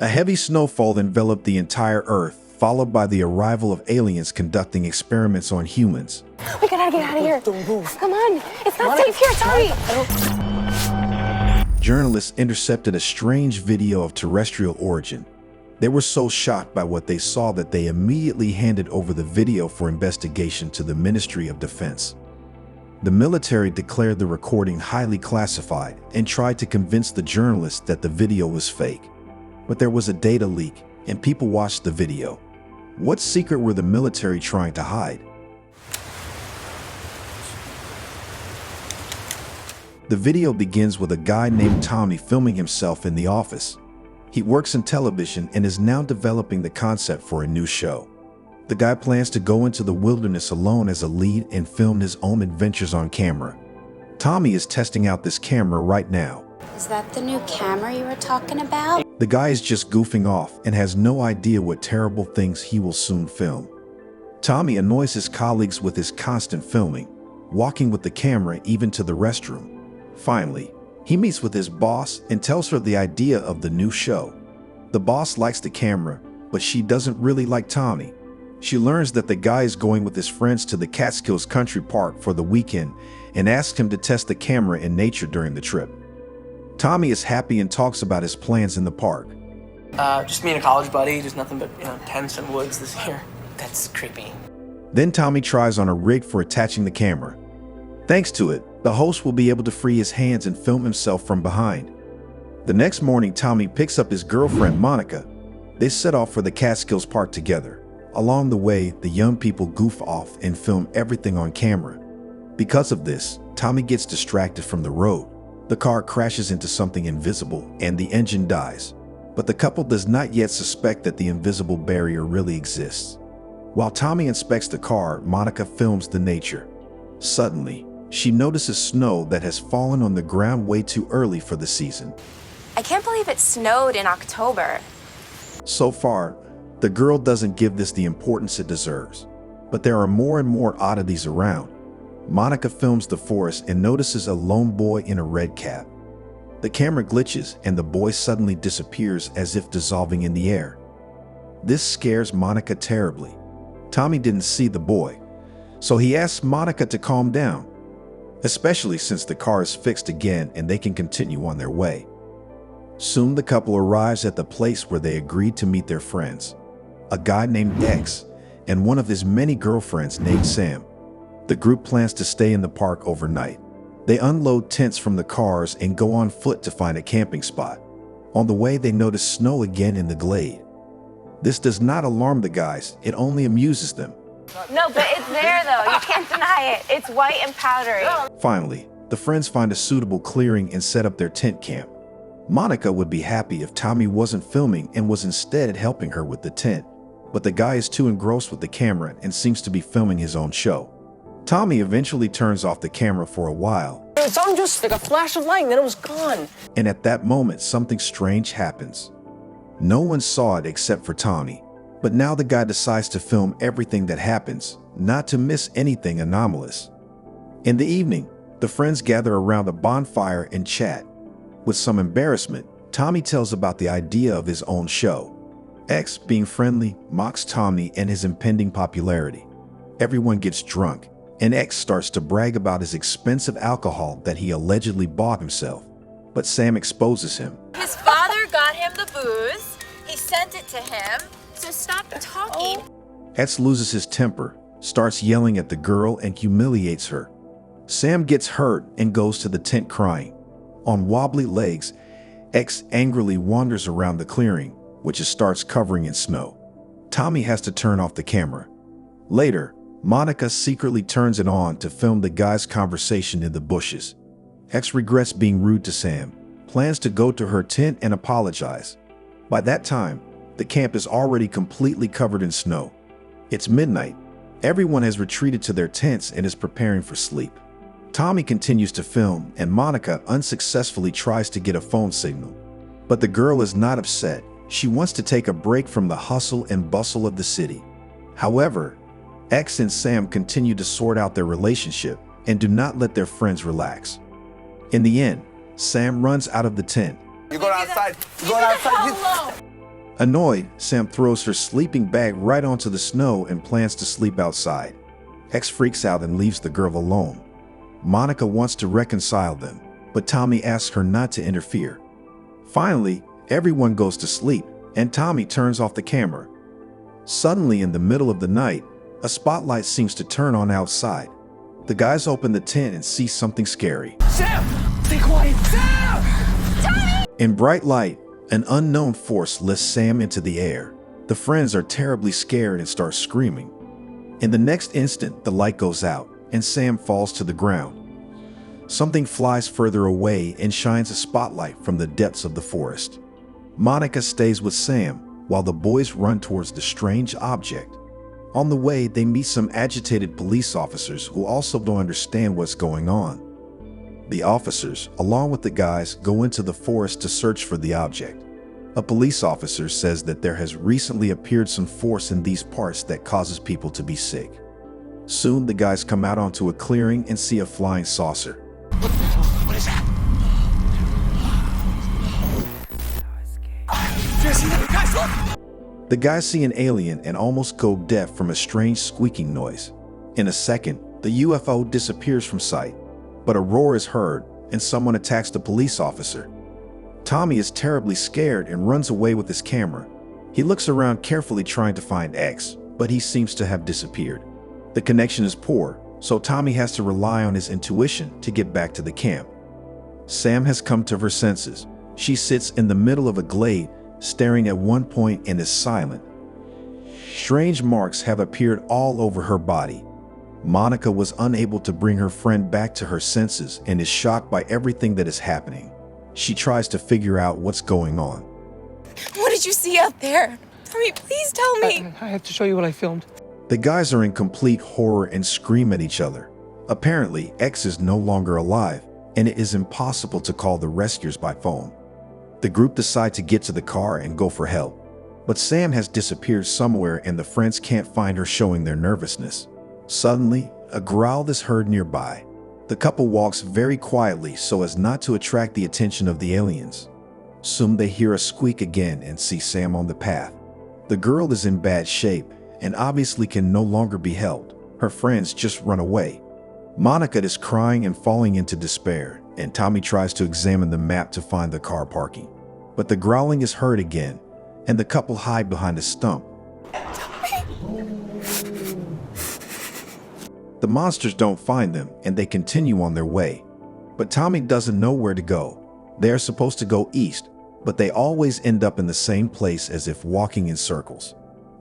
A heavy snowfall enveloped the entire Earth, followed by the arrival of aliens conducting experiments on humans. We gotta get out of here. Don't move. Come on. It's not safe here, Tommy. Journalists intercepted a strange video of terrestrial origin. They were so shocked by what they saw that they immediately handed over the video for investigation to the Ministry of Defense. The military declared the recording highly classified and tried to convince the journalists that the video was fake. But there was a data leak, and people watched the video. What secret were the military trying to hide? The video begins with a guy named Tommy filming himself in the office. He works in television and is now developing the concept for a new show. The guy plans to go into the wilderness alone as a lead and film his own adventures on camera. Tommy is testing out this camera right now. Is that the new camera you were talking about? The guy is just goofing off and has no idea what terrible things he will soon film. Tommy annoys his colleagues with his constant filming, walking with the camera even to the restroom. Finally, he meets with his boss and tells her the idea of the new show. The boss likes the camera, but she doesn't really like Tommy. She learns that the guy is going with his friends to the Catskills country park for the weekend and asks him to test the camera in nature during the trip. Tommy is happy and talks about his plans in the park. Just me and a college buddy, just nothing but, tents and woods this year. That's creepy. Then Tommy tries on a rig for attaching the camera. Thanks to it, the host will be able to free his hands and film himself from behind. The next morning, Tommy picks up his girlfriend, Monica. They set off for the Catskills Park together. Along the way, the young people goof off and film everything on camera. Because of this, Tommy gets distracted from the road. The car crashes into something invisible and the engine dies. But the couple does not yet suspect that the invisible barrier really exists. While Tommy inspects the car, Monica films the nature. Suddenly, she notices snow that has fallen on the ground way too early for the season. I can't believe it snowed in October. So far, the girl doesn't give this the importance it deserves. But there are more and more oddities around. Monica films the forest and notices a lone boy in a red cap. The camera glitches and the boy suddenly disappears as if dissolving in the air. This scares Monica terribly. Tommy didn't see the boy, so he asks Monica to calm down, especially since the car is fixed again and they can continue on their way. Soon the couple arrives at the place where they agreed to meet their friends, a guy named X and one of his many girlfriends named Sam. The group plans to stay in the park overnight. They unload tents from the cars and go on foot to find a camping spot. On the way, they notice snow again in the glade. This does not alarm the guys, it only amuses them. No, but it's there, though. You can't deny it. It's white and powdery. Finally, the friends find a suitable clearing and set up their tent camp. Monica would be happy if Tommy wasn't filming and was instead helping her with the tent, but the guy is too engrossed with the camera and seems to be filming his own show. Tommy eventually turns off the camera for a while. It's on just like a flash of light and then it was gone. And at that moment, something strange happens. No one saw it except for Tommy. But now the guy decides to film everything that happens, not to miss anything anomalous. In the evening, the friends gather around a bonfire and chat. With some embarrassment, Tommy tells about the idea of his own show. X, being friendly, mocks Tommy and his impending popularity. Everyone gets drunk, and X starts to brag about his expensive alcohol that he allegedly bought himself. But Sam exposes him. His father got him the booze. He sent it to him. So stop talking. X loses his temper, starts yelling at the girl and humiliates her. Sam gets hurt and goes to the tent crying. On wobbly legs, X angrily wanders around the clearing, which starts covering in snow. Tommy has to turn off the camera. Later, Monica secretly turns it on to film the guys' conversation in the bushes. X regrets being rude to Sam, plans to go to her tent and apologize. By that time, the camp is already completely covered in snow. It's midnight. Everyone has retreated to their tents and is preparing for sleep. Tommy continues to film, and Monica unsuccessfully tries to get a phone signal. But the girl is not upset. She wants to take a break from the hustle and bustle of the city. However, X and Sam continue to sort out their relationship and do not let their friends relax. In the end, Sam runs out of the tent. You go outside. You go outside. Annoyed, Sam throws her sleeping bag right onto the snow and plans to sleep outside. X freaks out and leaves the girl alone. Monica wants to reconcile them, but Tommy asks her not to interfere. Finally, everyone goes to sleep, and Tommy turns off the camera. Suddenly, in the middle of the night, a spotlight seems to turn on outside. The guys open the tent and see something scary. Sam! Stay quiet! Sam! In bright light, an unknown force lifts Sam into the air. The friends are terribly scared and start screaming. In the next instant, the light goes out, and Sam falls to the ground. Something flies further away and shines a spotlight from the depths of the forest. Monica stays with Sam, while the boys run towards the strange object. On the way, they meet some agitated police officers who also don't understand what's going on. The officers, along with the guys, go into the forest to search for the object. A police officer says that there has recently appeared some force in these parts that causes people to be sick. Soon, the guys come out onto a clearing and see a flying saucer. What is that? Guys, look! The guys see an alien and almost go deaf from a strange squeaking noise. In a second, the UFO disappears from sight, but a roar is heard and someone attacks the police officer. Tommy is terribly scared and runs away with his camera. He looks around carefully trying to find X, but he seems to have disappeared. The connection is poor, so Tommy has to rely on his intuition to get back to the camp. Sam has come to her senses. She sits in the middle of a glade, staring at one point and is silent. Strange marks have appeared all over her body. Monica was unable to bring her friend back to her senses and is shocked by everything that is happening. She tries to figure out what's going on. What did you see out there? Tommy, please tell me. I have to show you what I filmed. The guys are in complete horror and scream at each other. Apparently, X is no longer alive, and it is impossible to call the rescuers by phone. The group decide to get to the car and go for help. But Sam has disappeared somewhere and the friends can't find her, showing their nervousness. Suddenly, a growl is heard nearby. The couple walks very quietly so as not to attract the attention of the aliens. Soon they hear a squeak again and see Sam on the path. The girl is in bad shape and obviously can no longer be helped. Her friends just run away. Monica is crying and falling into despair, and Tommy tries to examine the map to find the car parking. But the growling is heard again, and the couple hide behind a stump. The monsters don't find them, and they continue on their way. But Tommy doesn't know where to go. They are supposed to go east, but they always end up in the same place, as if walking in circles.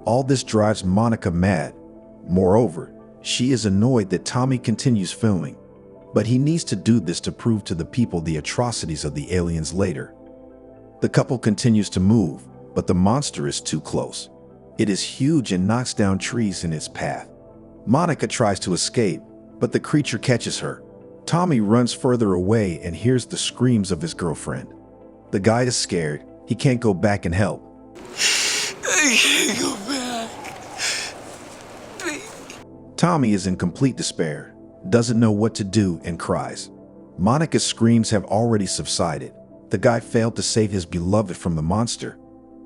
All this drives Monica mad. Moreover, she is annoyed that Tommy continues filming. But he needs to do this to prove to the people the atrocities of the aliens later. The couple continues to move, but the monster is too close. It is huge and knocks down trees in its path. Monica tries to escape, but the creature catches her. Tommy runs further away and hears the screams of his girlfriend. The guy is scared. He can't go back and help. I can't go back. Tommy is in complete despair, doesn't know what to do, and cries. Monica's screams have already subsided. The guy failed to save his beloved from the monster.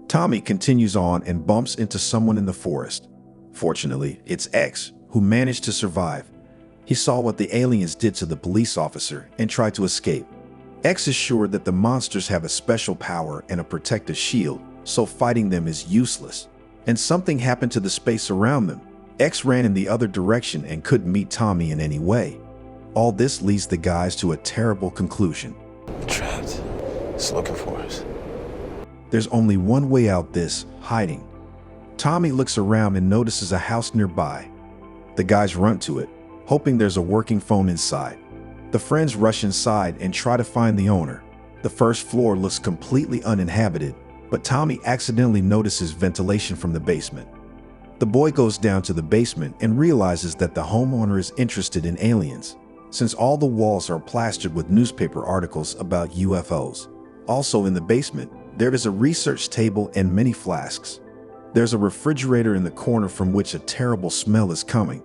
Tommy continues on and bumps into someone in the forest. Fortunately, it's X, who managed to survive. He saw what the aliens did to the police officer and tried to escape. X is sure that the monsters have a special power and a protective shield, so fighting them is useless. And something happened to the space around them. X ran in the other direction and couldn't meet Tommy in any way. All this leads the guys to a terrible conclusion. Trapped. It's looking for us. There's only one way out: this, hiding. Tommy looks around and notices a house nearby. The guys run to it, hoping there's a working phone inside. The friends rush inside and try to find the owner. The first floor looks completely uninhabited, but Tommy accidentally notices ventilation from the basement. The boy goes down to the basement and realizes that the homeowner is interested in aliens, since all the walls are plastered with newspaper articles about UFOs. Also in the basement, there is a research table and many flasks. There's a refrigerator in the corner from which a terrible smell is coming.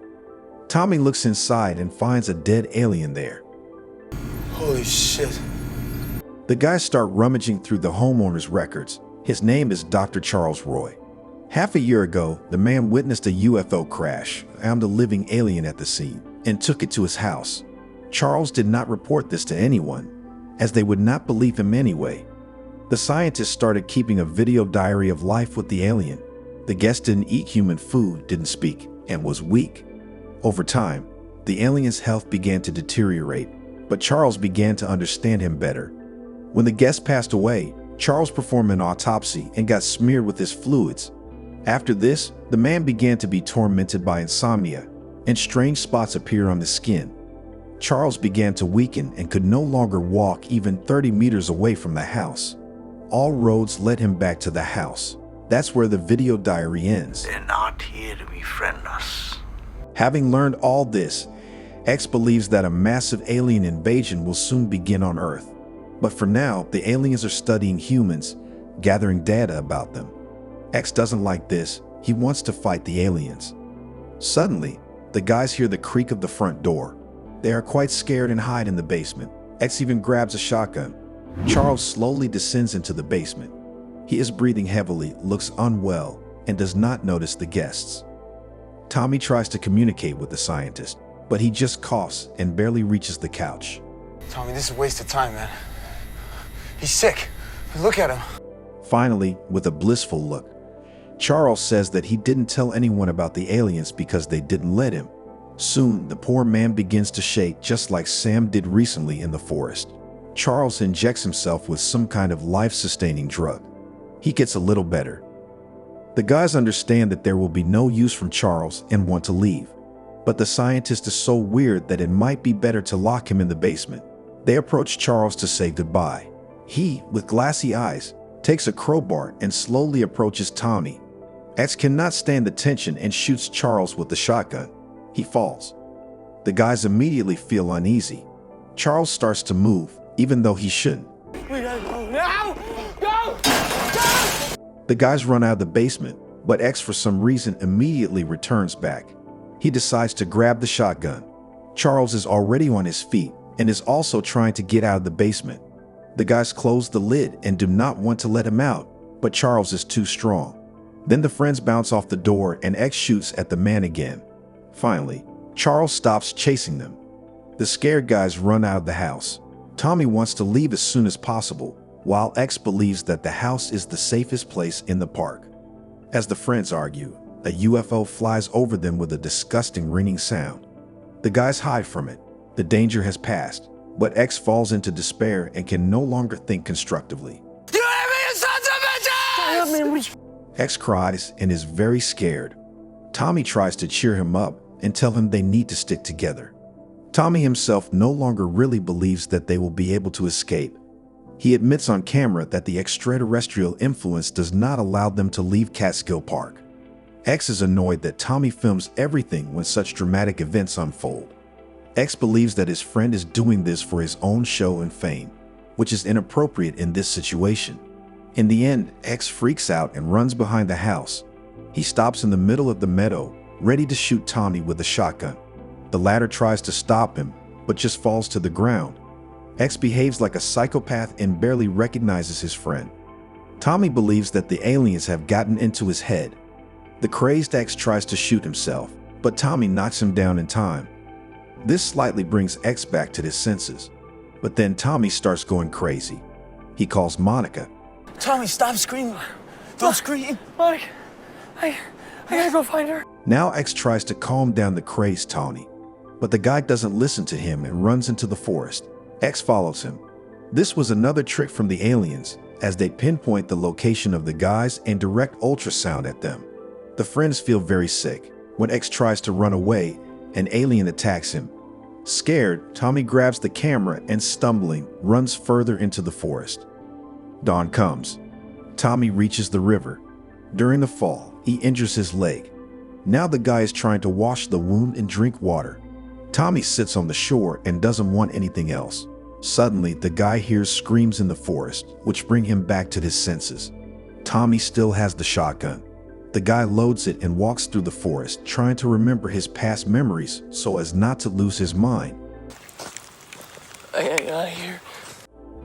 Tommy looks inside and finds a dead alien there. Holy shit. The guys start rummaging through the homeowner's records. His name is Dr. Charles Roy. Half a year ago, the man witnessed a UFO crash, found a living alien at the scene, and took it to his house. Charles did not report this to anyone, as they would not believe him anyway. The scientist started keeping a video diary of life with the alien. The guest didn't eat human food, didn't speak, and was weak. Over time, the alien's health began to deteriorate, but Charles began to understand him better. When the guest passed away, Charles performed an autopsy and got smeared with his fluids. After this, the man began to be tormented by insomnia, and strange spots appeared on his skin. Charles began to weaken and could no longer walk even 30 meters away from the house. All roads led him back to the house. That's where the video diary ends. They're not here to befriend us. Having learned all this, X believes that a massive alien invasion will soon begin on Earth. But for now, the aliens are studying humans, gathering data about them. X doesn't like this. He wants to fight the aliens. Suddenly, the guys hear the creak of the front door. They are quite scared and hide in the basement. X even grabs a shotgun. Charles slowly descends into the basement. He is breathing heavily, looks unwell, and does not notice the guests. Tommy tries to communicate with the scientist, but he just coughs and barely reaches the couch. Tommy, this is a waste of time, man. He's sick. Look at him. Finally, with a blissful look, Charles says that he didn't tell anyone about the aliens because they didn't let him. Soon, the poor man begins to shake just like Sam did recently in the forest. Charles injects himself with some kind of life-sustaining drug. He gets a little better. The guys understand that there will be no use from Charles and want to leave. But the scientist is so weird that it might be better to lock him in the basement. They approach Charles to say goodbye. He, with glassy eyes, takes a crowbar and slowly approaches Tommy. X cannot stand the tension and shoots Charles with the shotgun. He falls. The guys immediately feel uneasy. Charles starts to move, even though he shouldn't. We gotta go now! Go! Go! The guys run out of the basement, but X for some reason immediately returns back. He decides to grab the shotgun. Charles is already on his feet and is also trying to get out of the basement. The guys close the lid and do not want to let him out, but Charles is too strong. Then the friends bounce off the door and X shoots at the man again. Finally, Charles stops chasing them. The scared guys run out of the house. Tommy wants to leave as soon as possible, while X believes that the house is the safest place in the park. As the friends argue, a UFO flies over them with a disgusting ringing sound. The guys hide from it. The danger has passed, but X falls into despair and can no longer think constructively. You sons of bitches! X cries and is very scared. Tommy tries to cheer him up and tell him they need to stick together. Tommy himself no longer really believes that they will be able to escape. He admits on camera that the extraterrestrial influence does not allow them to leave Catskill Park. X is annoyed that Tommy films everything when such dramatic events unfold. X believes that his friend is doing this for his own show and fame, which is inappropriate in this situation. In the end, X freaks out and runs behind the house. He stops in the middle of the meadow, ready to shoot Tommy with a shotgun. The latter tries to stop him, but just falls to the ground. X behaves like a psychopath and barely recognizes his friend. Tommy believes that the aliens have gotten into his head. The crazed X tries to shoot himself, but Tommy knocks him down in time. This slightly brings X back to his senses. But then Tommy starts going crazy. He calls Monica. Tommy, stop screaming. Don't scream. Monica, I gotta go find her. Now X tries to calm down the crazed Tony, but the guy doesn't listen to him and runs into the forest. X follows him. This was another trick from the aliens, as they pinpoint the location of the guys and direct ultrasound at them. The friends feel very sick. When X tries to run away, an alien attacks him. Scared, Tommy grabs the camera and stumbling, runs further into the forest. Dawn comes. Tommy reaches the river. During the fall, he injures his leg. Now the guy is trying to wash the wound and drink water. Tommy sits on the shore and doesn't want anything else. Suddenly, the guy hears screams in the forest, which bring him back to his senses. Tommy still has the shotgun. The guy loads it and walks through the forest, trying to remember his past memories so as not to lose his mind. I gotta get out of here.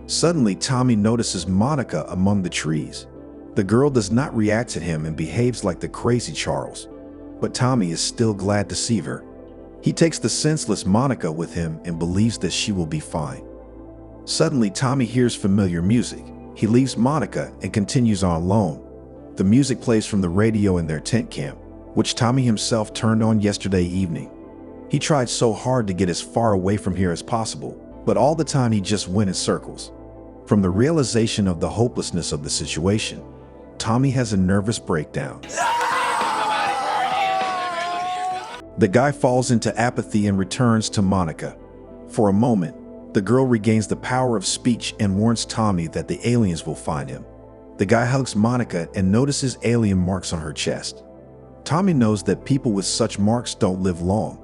Suddenly, Tommy notices Monica among the trees. The girl does not react to him and behaves like the crazy Charles, but Tommy is still glad to see her. He takes the senseless Monica with him and believes that she will be fine. Suddenly, Tommy hears familiar music. He leaves Monica and continues on alone. The music plays from the radio in their tent camp, which Tommy himself turned on yesterday evening. He tried so hard to get as far away from here as possible, but all the time he just went in circles. From the realization of the hopelessness of the situation, Tommy has a nervous breakdown. The guy falls into apathy and returns to Monica. For a moment, the girl regains the power of speech and warns Tommy that the aliens will find him. The guy hugs Monica and notices alien marks on her chest. Tommy knows that people with such marks don't live long.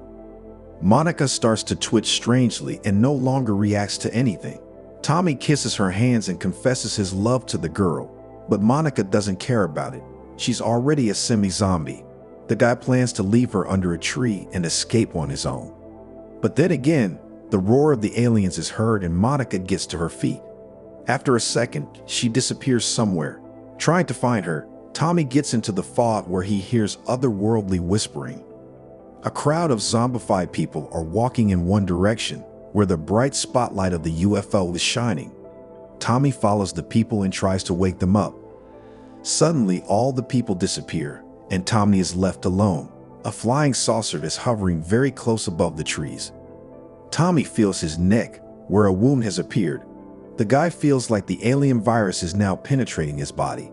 Monica starts to twitch strangely and no longer reacts to anything. Tommy kisses her hands and confesses his love to the girl, but Monica doesn't care about it. She's already a semi-zombie. The guy plans to leave her under a tree and escape on his own. But then again, the roar of the aliens is heard and Monica gets to her feet. After a second, she disappears somewhere. Trying to find her, Tommy gets into the fog where he hears otherworldly whispering. A crowd of zombified people are walking in one direction, where the bright spotlight of the UFO is shining. Tommy follows the people and tries to wake them up. Suddenly, all the people disappear, and Tommy is left alone. A flying saucer is hovering very close above the trees. Tommy feels his neck, where a wound has appeared. The guy feels like the alien virus is now penetrating his body.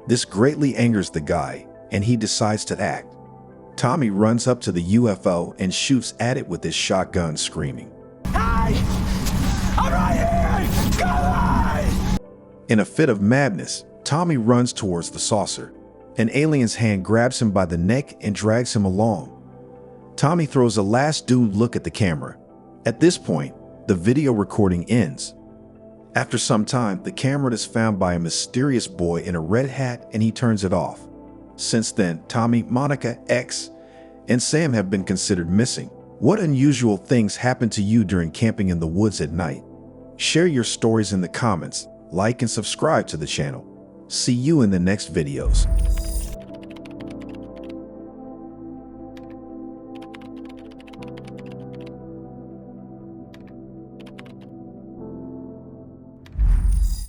This greatly angers the guy, and he decides to act. Tommy runs up to the UFO and shoots at it with his shotgun, screaming, "Hey! I'm right here! Come on!" In a fit of madness, Tommy runs towards the saucer. An alien's hand grabs him by the neck and drags him along. Tommy throws a last doomed look at the camera. At this point, the video recording ends. After some time, the camera is found by a mysterious boy in a red hat and he turns it off. Since then, Tommy, Monica, X, and Sam have been considered missing. What unusual things happened to you during camping in the woods at night? Share your stories in the comments, like and subscribe to the channel. See you in the next videos.